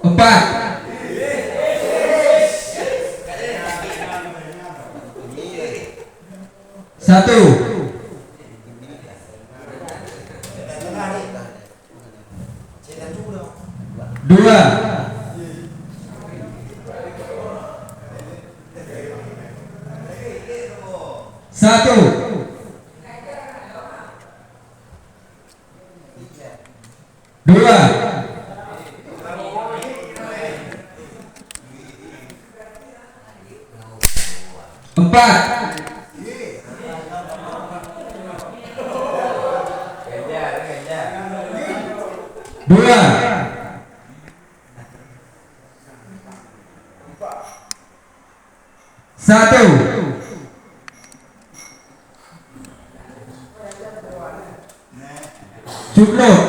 Empat. Satu. Dua. Satu. Dua. Empat. Dua. Satu. Cukup.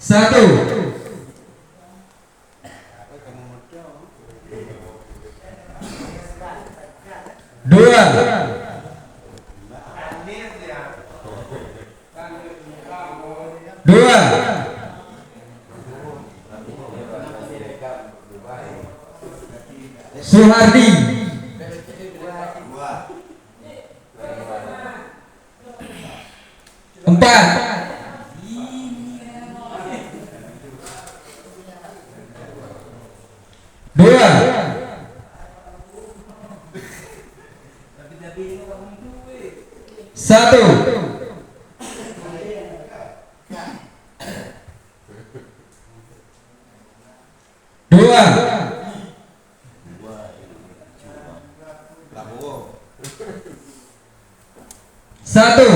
Satu. Dua. Dua. Suhardi. Empat. Dua. Satu. Dua. Satu.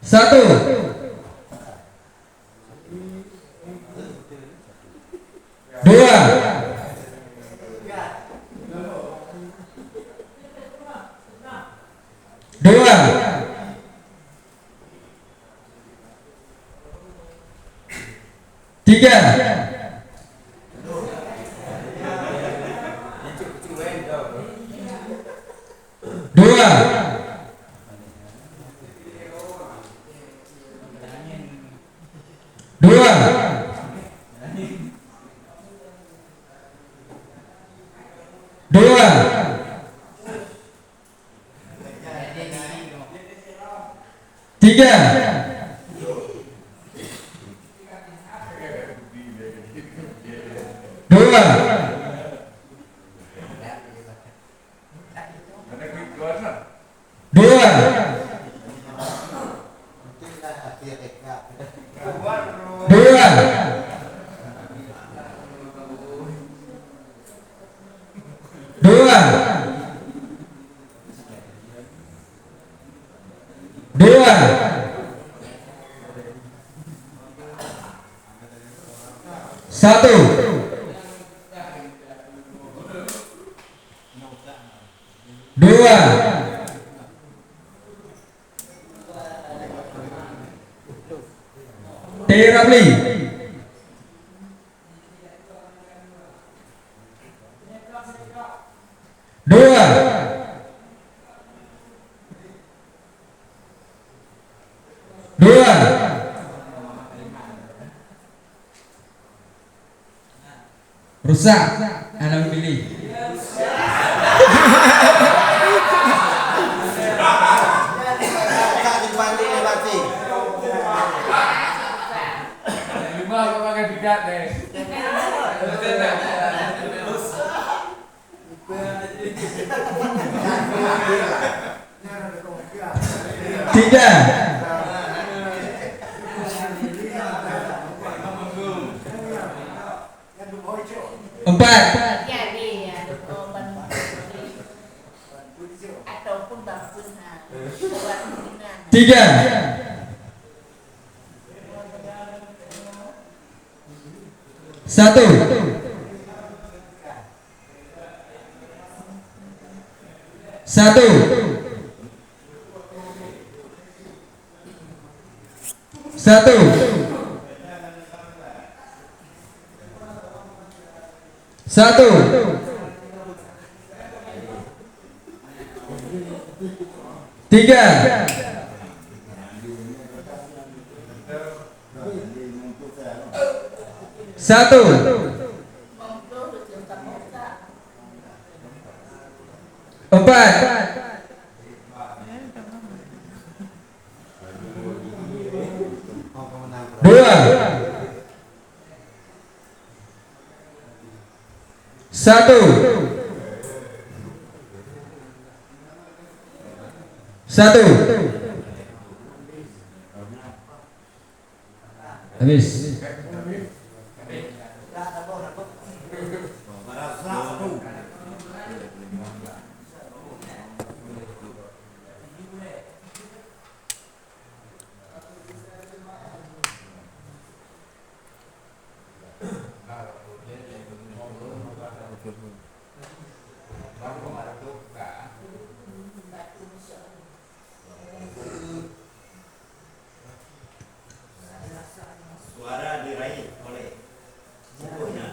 Satu. Dua. Dua. Tiga. Dua. Dua. Dua. Tiga. Dua. Dua. Dua. Dua. Dua. Satu. Dua. Terapli. Dua. Dua. Rusak. Anak pilih. Tiga. Empat. Tiga. Satu. Satu. Satu. Satu. Tiga. Satu. Empat. Dua. Satu. Satu. Habis. Suara diraih oleh bukunya.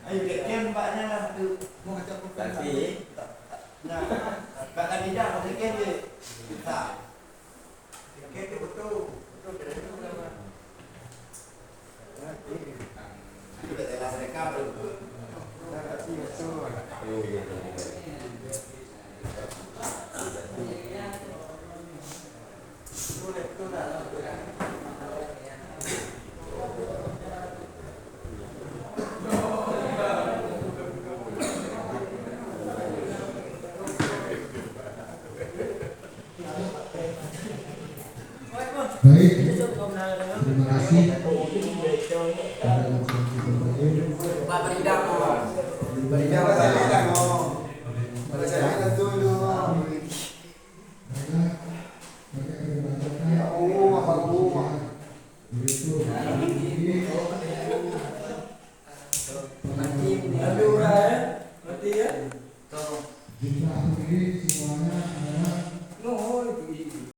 Ayo keken mbaknya lah tuh. Mau ngecek tapi nah Kak Khadijah mau keken dia. Kita. Keken betul. Kita telah mereka betul. Baik, terima kasih. Pak Beridak. Jumlah